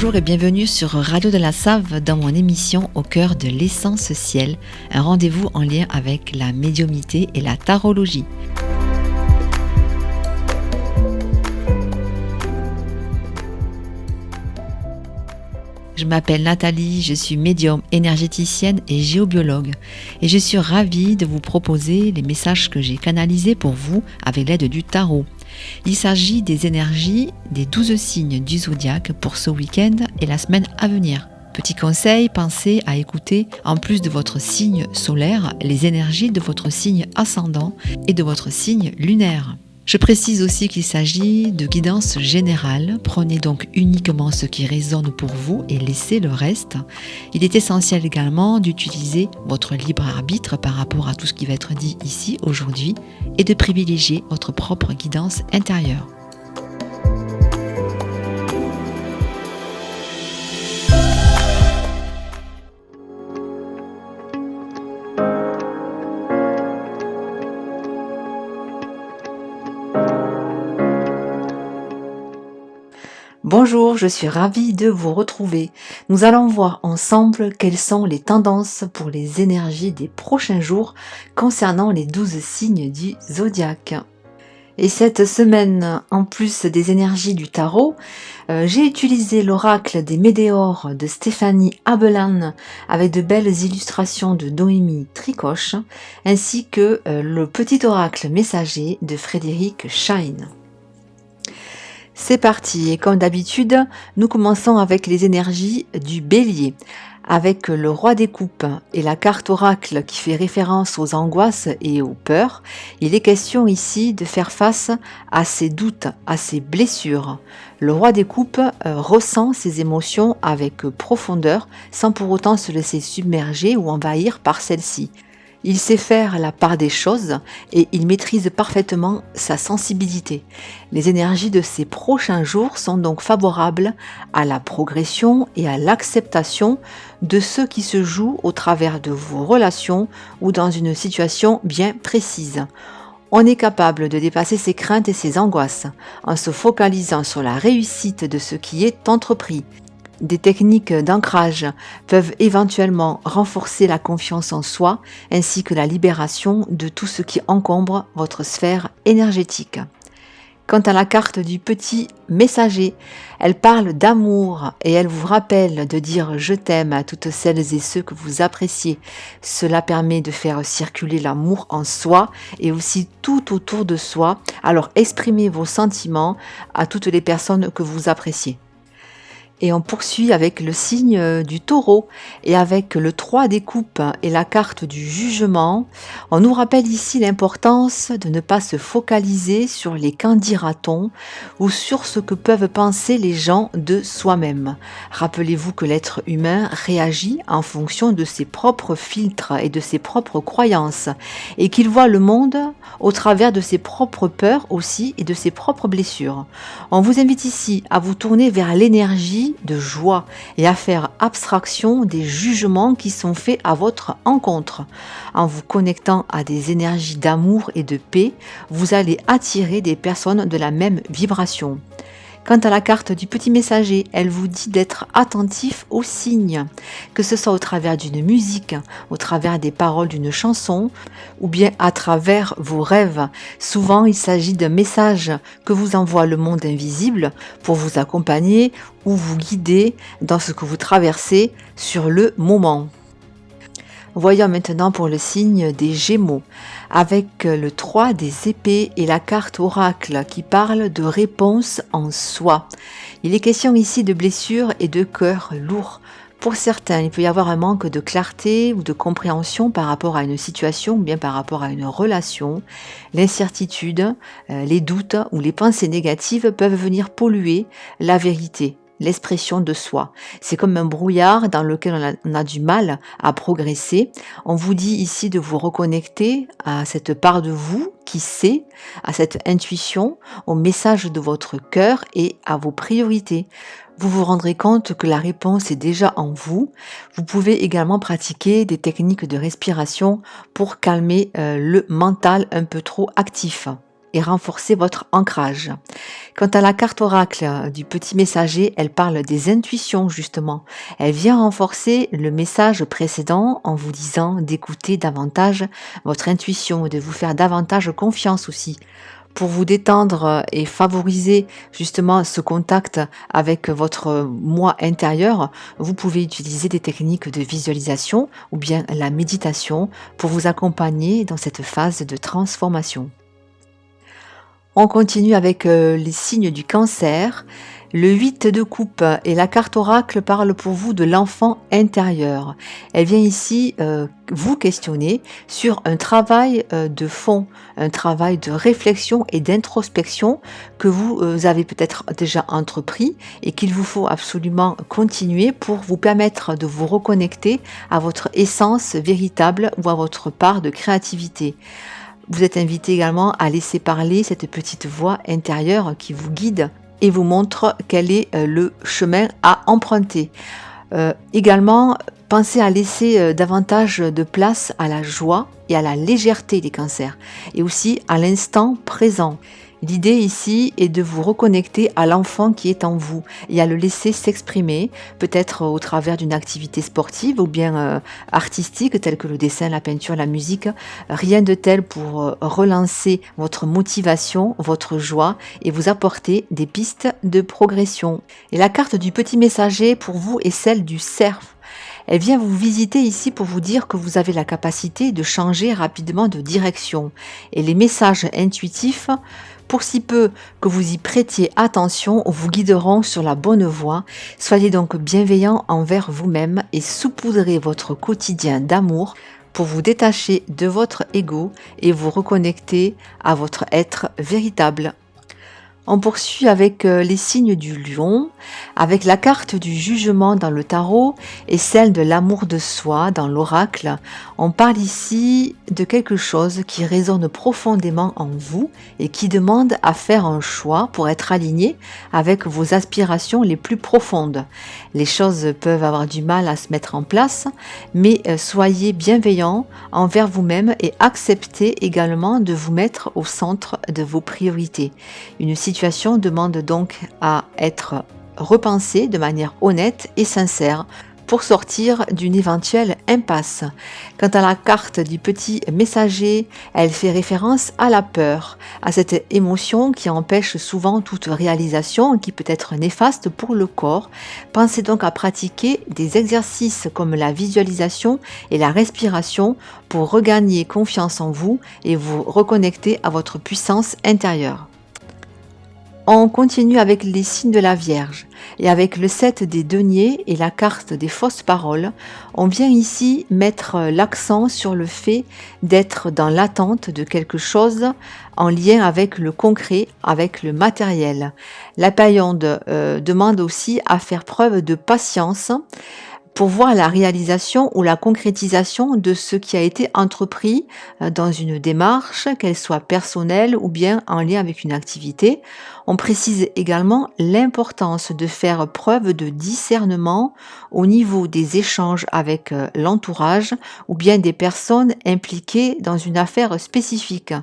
Bonjour et bienvenue sur Radio de la Save dans mon émission Au cœur de l'essence ciel, un rendez-vous en lien avec la médiumnité et la tarologie. Je m'appelle Nathalie, je suis médium, énergéticienne et géobiologue et je suis ravie de vous proposer les messages que j'ai canalisés pour vous avec l'aide du tarot. Il s'agit des énergies des 12 signes du zodiaque pour ce week-end et la semaine à venir. Petit conseil, pensez à écouter, en plus de votre signe solaire, les énergies de votre signe ascendant et de votre signe lunaire. Je précise aussi qu'il s'agit de guidance générale. Prenez donc uniquement ce qui résonne pour vous et laissez le reste. Il est essentiel également d'utiliser votre libre arbitre par rapport à tout ce qui va être dit ici aujourd'hui et de privilégier votre propre guidance intérieure. Bonjour, je suis ravie de vous retrouver. Nous allons voir ensemble quelles sont les tendances pour les énergies des prochains jours concernant les 12 signes du zodiaque. Et cette semaine, en plus des énergies du tarot, j'ai utilisé l'oracle des météores de Stéphanie Abelan avec de belles illustrations de Noémie Tricoche, ainsi que le petit oracle messager de Frédéric Shine. C'est parti, et comme d'habitude, nous commençons avec les énergies du bélier, avec le roi des coupes et la carte oracle qui fait référence aux angoisses et aux peurs. Il est question ici de faire face à ses doutes, à ses blessures. Le roi des coupes ressent ses émotions avec profondeur sans pour autant se laisser submerger ou envahir par celles-ci. Il sait faire la part des choses et il maîtrise parfaitement sa sensibilité. Les énergies de ces prochains jours sont donc favorables à la progression et à l'acceptation de ce qui se joue au travers de vos relations ou dans une situation bien précise. On est capable de dépasser ses craintes et ses angoisses en se focalisant sur la réussite de ce qui est entrepris. Des techniques d'ancrage peuvent éventuellement renforcer la confiance en soi ainsi que la libération de tout ce qui encombre votre sphère énergétique. Quant à la carte du petit messager, elle parle d'amour et elle vous rappelle de dire « je t'aime » à toutes celles et ceux que vous appréciez. Cela permet de faire circuler l'amour en soi et aussi tout autour de soi. Alors exprimez vos sentiments à toutes les personnes que vous appréciez. Et on poursuit avec le signe du taureau et avec le 3 des coupes et la carte du jugement. On nous rappelle ici l'importance de ne pas se focaliser sur les qu'en dira-t-on ou sur ce que peuvent penser les gens de soi-même. Rappelez-vous que l'être humain réagit en fonction de ses propres filtres et de ses propres croyances et qu'il voit le monde au travers de ses propres peurs aussi et de ses propres blessures. On vous invite ici à vous tourner vers l'énergie de joie et à faire abstraction des jugements qui sont faits à votre encontre. En vous connectant à des énergies d'amour et de paix, vous allez attirer des personnes de la même vibration. Quant à la carte du petit messager, elle vous dit d'être attentif aux signes, que ce soit au travers d'une musique, au travers des paroles d'une chanson, ou bien à travers vos rêves. Souvent, il s'agit d'un message que vous envoie le monde invisible pour vous accompagner ou vous guider dans ce que vous traversez sur le moment. Voyons maintenant pour le signe des Gémeaux, avec le 3 des épées et la carte oracle qui parle de réponse en soi. Il est question ici de blessures et de cœur lourd. Pour certains, il peut y avoir un manque de clarté ou de compréhension par rapport à une situation ou bien par rapport à une relation. L'incertitude, les doutes ou les pensées négatives peuvent venir polluer la vérité, l'expression de soi. C'est comme un brouillard dans lequel on a du mal à progresser. On vous dit ici de vous reconnecter à cette part de vous qui sait, à cette intuition, au message de votre cœur et à vos priorités. Vous vous rendrez compte que la réponse est déjà en vous. Vous pouvez également pratiquer des techniques de respiration pour calmer le mental un peu trop actif et renforcer votre ancrage. Quant à la carte oracle du petit messager, elle parle des intuitions justement. Elle vient renforcer le message précédent en vous disant d'écouter davantage votre intuition et de vous faire davantage confiance aussi. Pour vous détendre et favoriser justement ce contact avec votre moi intérieur, vous pouvez utiliser des techniques de visualisation ou bien la méditation pour vous accompagner dans cette phase de transformation. On continue avec les signes du cancer. Le 8 de coupe et la carte oracle parle pour vous de l'enfant intérieur. Elle vient ici vous questionner sur un travail de fond, un travail de réflexion et d'introspection que vous avez peut-être déjà entrepris et qu'il vous faut absolument continuer pour vous permettre de vous reconnecter à votre essence véritable ou à votre part de créativité. Vous êtes invité également à laisser parler cette petite voix intérieure qui vous guide et vous montre quel est le chemin à emprunter. Également, pensez à laisser davantage de place à la joie et à la légèreté des cancers et aussi à l'instant présent. L'idée ici est de vous reconnecter à l'enfant qui est en vous et à le laisser s'exprimer, peut-être au travers d'une activité sportive ou bien artistique telle que le dessin, la peinture, la musique. Rien de tel pour relancer votre motivation, votre joie et vous apporter des pistes de progression. Et la carte du petit messager pour vous est celle du cerf. Elle vient vous visiter ici pour vous dire que vous avez la capacité de changer rapidement de direction. Et les messages intuitifs, pour si peu que vous y prêtiez attention, vous guideront sur la bonne voie. Soyez donc bienveillant envers vous-même et saupoudrez votre quotidien d'amour pour vous détacher de votre ego et vous reconnecter à votre être véritable. On poursuit avec les signes du lion, avec la carte du jugement dans le tarot et celle de l'amour de soi dans l'oracle. On parle ici de quelque chose qui résonne profondément en vous et qui demande à faire un choix pour être aligné avec vos aspirations les plus profondes. Les choses peuvent avoir du mal à se mettre en place, mais soyez bienveillant envers vous-même et acceptez également de vous mettre au centre de vos priorités. Une situation demande donc à être repensée de manière honnête et sincère pour sortir d'une éventuelle impasse. Quant à la carte du petit messager, elle fait référence à la peur, à cette émotion qui empêche souvent toute réalisation et qui peut être néfaste pour le corps. Pensez donc à pratiquer des exercices comme la visualisation et la respiration pour regagner confiance en vous et vous reconnecter à votre puissance intérieure. On continue avec les signes de la Vierge et avec le 7 des deniers et la carte des fausses paroles, on vient ici mettre l'accent sur le fait d'être dans l'attente de quelque chose en lien avec le concret, avec le matériel. La période demande aussi à faire preuve de patience pour voir la réalisation ou la concrétisation de ce qui a été entrepris dans une démarche, qu'elle soit personnelle ou bien en lien avec une activité. On précise également l'importance de faire preuve de discernement au niveau des échanges avec l'entourage ou bien des personnes impliquées dans une affaire spécifique.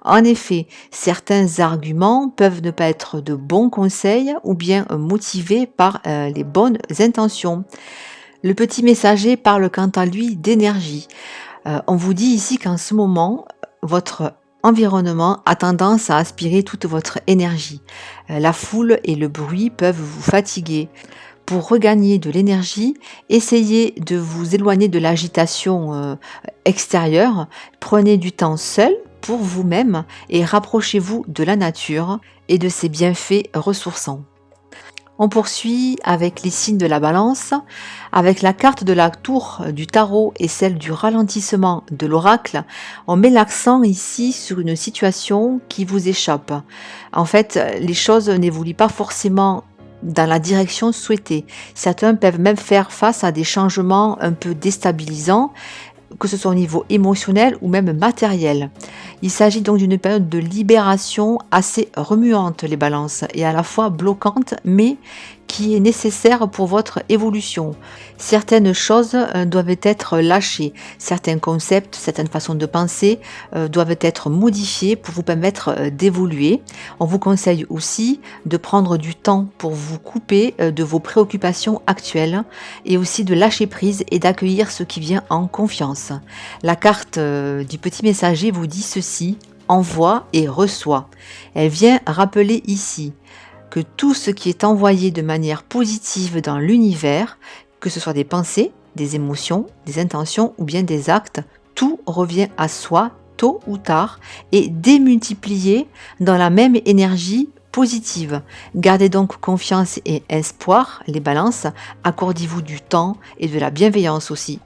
En effet, certains arguments peuvent ne pas être de bons conseils ou bien motivés par les bonnes intentions. Le petit messager parle quant à lui d'énergie. On vous dit ici qu'en ce moment, votre environnement a tendance à aspirer toute votre énergie. La foule et le bruit peuvent vous fatiguer. Pour regagner de l'énergie, essayez de vous éloigner de l'agitation extérieure. Prenez du temps seul pour vous-même et rapprochez-vous de la nature et de ses bienfaits ressourçants. On poursuit avec les signes de la balance, avec la carte de la tour du tarot et celle du ralentissement de l'oracle. On met l'accent ici sur une situation qui vous échappe. En fait, les choses n'évoluent pas forcément dans la direction souhaitée. Certains peuvent même faire face à des changements un peu déstabilisants, que ce soit au niveau émotionnel ou même matériel. Il s'agit donc d'une période de libération assez remuante, les balances, et à la fois bloquante, mais qui est nécessaire pour votre évolution. Certaines choses doivent être lâchées, certains concepts, certaines façons de penser doivent être modifiés pour vous permettre d'évoluer. On vous conseille aussi de prendre du temps pour vous couper de vos préoccupations actuelles et aussi de lâcher prise et d'accueillir ce qui vient en confiance. La carte du petit messager vous dit ceci: envoie et reçoit. Elle vient rappeler ici que tout ce qui est envoyé de manière positive dans l'univers, que ce soit des pensées, des émotions, des intentions ou bien des actes, tout revient à soi tôt ou tard et démultiplié dans la même énergie positive. Gardez donc confiance et espoir, les balances, accordez-vous du temps et de la bienveillance aussi.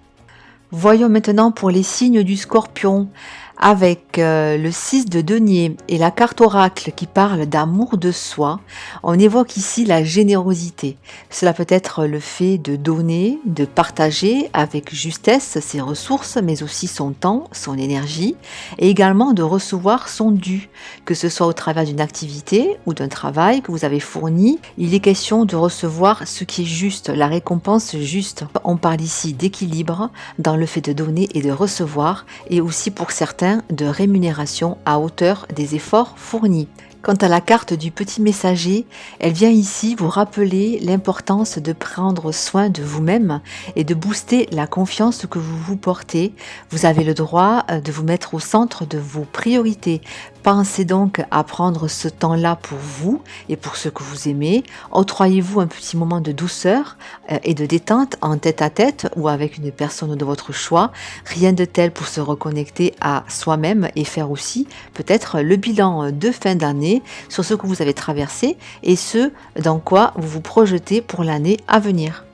Voyons maintenant pour les signes du Scorpion. Avec le 6 de denier et la carte oracle qui parle d'amour de soi, on évoque ici la générosité. Cela peut être le fait de donner, de partager avec justesse ses ressources, mais aussi son temps, son énergie, et également de recevoir son dû, que ce soit au travers d'une activité ou d'un travail que vous avez fourni. Il est question de recevoir ce qui est juste, la récompense juste. On parle ici d'équilibre dans le fait de donner et de recevoir, et aussi pour certains de rémunération à hauteur des efforts fournis. Quant à la carte du petit messager, elle vient ici vous rappeler l'importance de prendre soin de vous-même et de booster la confiance que vous vous portez. Vous avez le droit de vous mettre au centre de vos priorités. Pensez donc à prendre ce temps-là pour vous et pour ceux que vous aimez. Octroyez-vous un petit moment de douceur et de détente en tête-à-tête ou avec une personne de votre choix. Rien de tel pour se reconnecter à soi-même et faire aussi peut-être le bilan de fin d'année sur ce que vous avez traversé et ce dans quoi vous vous projetez pour l'année à venir.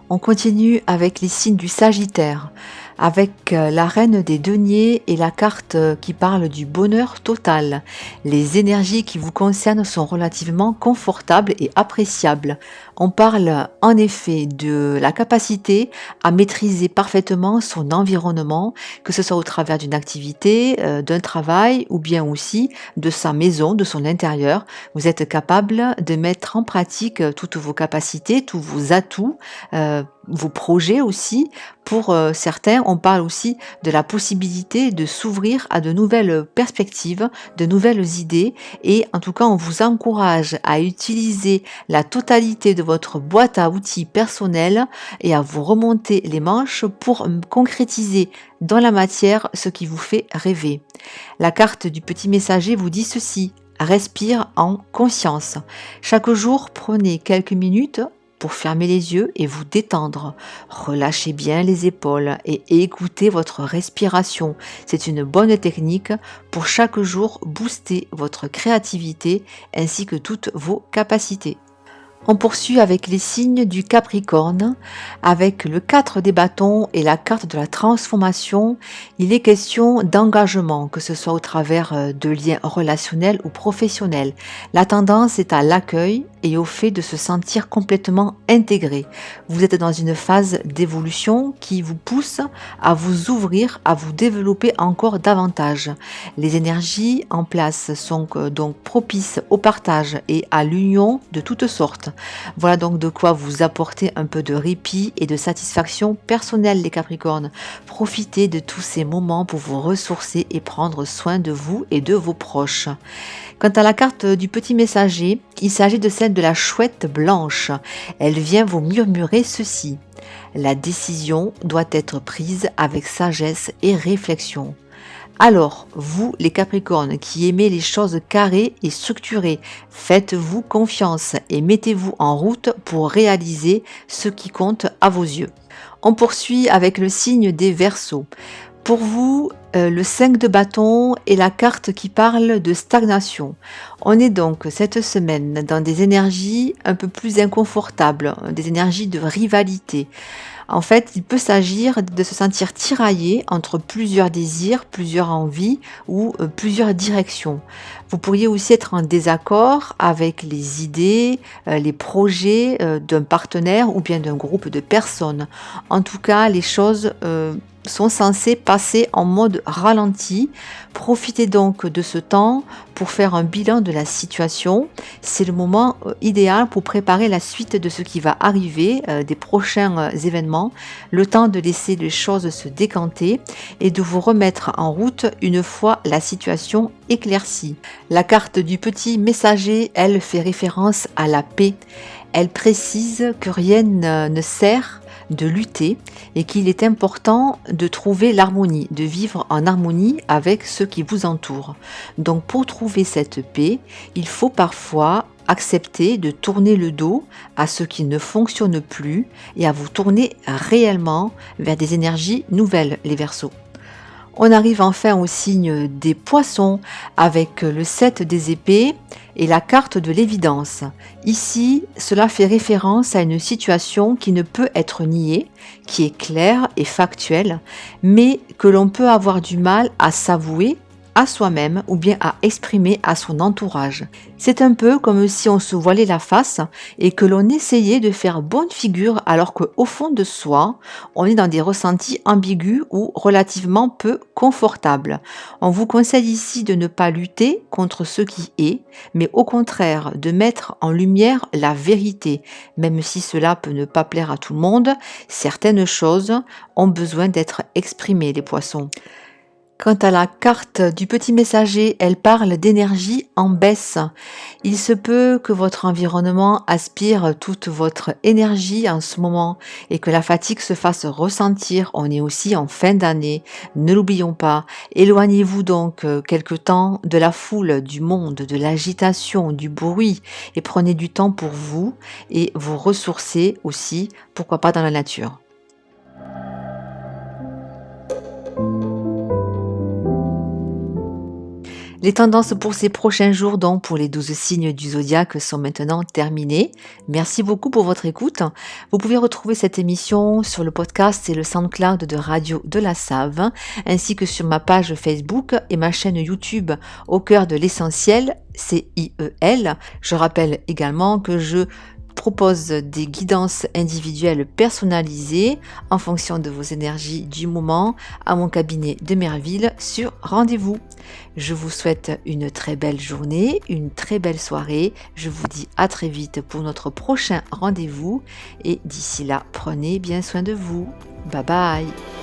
On continue avec les signes du Sagittaire, avec la reine des deniers et la carte qui parle du bonheur total. Les énergies qui vous concernent sont relativement confortables et appréciables. On parle en effet de la capacité à maîtriser parfaitement son environnement, que ce soit au travers d'une activité, d'un travail ou bien aussi de sa maison, de son intérieur. Vous êtes capable de mettre en pratique toutes vos capacités, tous vos atouts, vos projets aussi. Pour certains, on parle aussi de la possibilité de s'ouvrir à de nouvelles perspectives, de nouvelles idées, et en tout cas, on vous encourage à utiliser la totalité de votre boîte à outils personnelle et à vous remonter les manches pour concrétiser dans la matière ce qui vous fait rêver. La carte du petit messager vous dit ceci: respire en conscience. Chaque jour, prenez quelques minutes pour fermer les yeux et vous détendre. Relâchez bien les épaules et écoutez votre respiration. C'est une bonne technique pour chaque jour booster votre créativité ainsi que toutes vos capacités. On poursuit avec les signes du Capricorne, avec le 4 des bâtons et la carte de la transformation. Il est question d'engagement, que ce soit au travers de liens relationnels ou professionnels. La tendance est à l'accueil et au fait de se sentir complètement intégré. Vous êtes dans une phase d'évolution qui vous pousse à vous ouvrir, à vous développer encore davantage. Les énergies en place sont donc propices au partage et à l'union de toutes sortes. Voilà donc de quoi vous apporter un peu de répit et de satisfaction personnelle, les Capricornes. Profitez de tous ces moments pour vous ressourcer et prendre soin de vous et de vos proches. Quant à la carte du petit messager, il s'agit de celle de la chouette blanche. Elle vient vous murmurer ceci: la décision doit être prise avec sagesse et réflexion. Alors, vous, les Capricornes, qui aimez les choses carrées et structurées, faites-vous confiance et mettez-vous en route pour réaliser ce qui compte à vos yeux. On poursuit avec le signe des Verseaux. Pour vous, le 5 de bâton est la carte qui parle de stagnation. On est donc cette semaine dans des énergies un peu plus inconfortables, des énergies de rivalité. En fait, il peut s'agir de se sentir tiraillé entre plusieurs désirs, plusieurs envies ou plusieurs directions. Vous pourriez aussi être en désaccord avec les idées, les projets d'un partenaire ou bien d'un groupe de personnes. En tout cas, les choses sont censées passer en mode ralenti. Profitez donc de ce temps pour faire un bilan de la situation. C'est le moment idéal pour préparer la suite de ce qui va arriver, des prochains événements, le temps de laisser les choses se décanter et de vous remettre en route une fois la situation éclaircie. La carte du petit messager, elle, fait référence à la paix. Elle précise que rien ne sert de lutter et qu'il est important de trouver l'harmonie, de vivre en harmonie avec ceux qui vous entourent. Donc pour trouver cette paix, il faut parfois accepter de tourner le dos à ce qui ne fonctionne plus et à vous tourner réellement vers des énergies nouvelles, les Verseaux. On arrive enfin au signe des poissons avec le 7 des épées et la carte de l'évidence. Ici, cela fait référence à une situation qui ne peut être niée, qui est claire et factuelle, mais que l'on peut avoir du mal à s'avouer à soi-même ou bien à exprimer à son entourage. C'est un peu comme si on se voilait la face et que l'on essayait de faire bonne figure alors qu'au fond de soi, on est dans des ressentis ambigus ou relativement peu confortables. On vous conseille ici de ne pas lutter contre ce qui est, mais au contraire de mettre en lumière la vérité. Même si cela peut ne pas plaire à tout le monde, certaines choses ont besoin d'être exprimées, les poissons. Quant à la carte du petit messager, elle parle d'énergie en baisse. Il se peut que votre environnement aspire toute votre énergie en ce moment et que la fatigue se fasse ressentir. On est aussi en fin d'année, ne l'oublions pas. Éloignez-vous donc quelque temps de la foule, du monde, de l'agitation, du bruit et prenez du temps pour vous et vous ressourcer aussi, pourquoi pas dans la nature. Les tendances pour ces prochains jours, donc pour les 12 signes du zodiaque, sont maintenant terminées. Merci beaucoup pour votre écoute. Vous pouvez retrouver cette émission sur le podcast et le SoundCloud de Radio de la Save, ainsi que sur ma page Facebook et ma chaîne YouTube Au cœur de l'essentiel, CIEL. Je rappelle également que je propose des guidances individuelles personnalisées en fonction de vos énergies du moment à mon cabinet de Merville sur rendez-vous. Je vous souhaite une très belle journée, une très belle soirée. Je vous dis à très vite pour notre prochain rendez-vous et d'ici là, prenez bien soin de vous. Bye bye.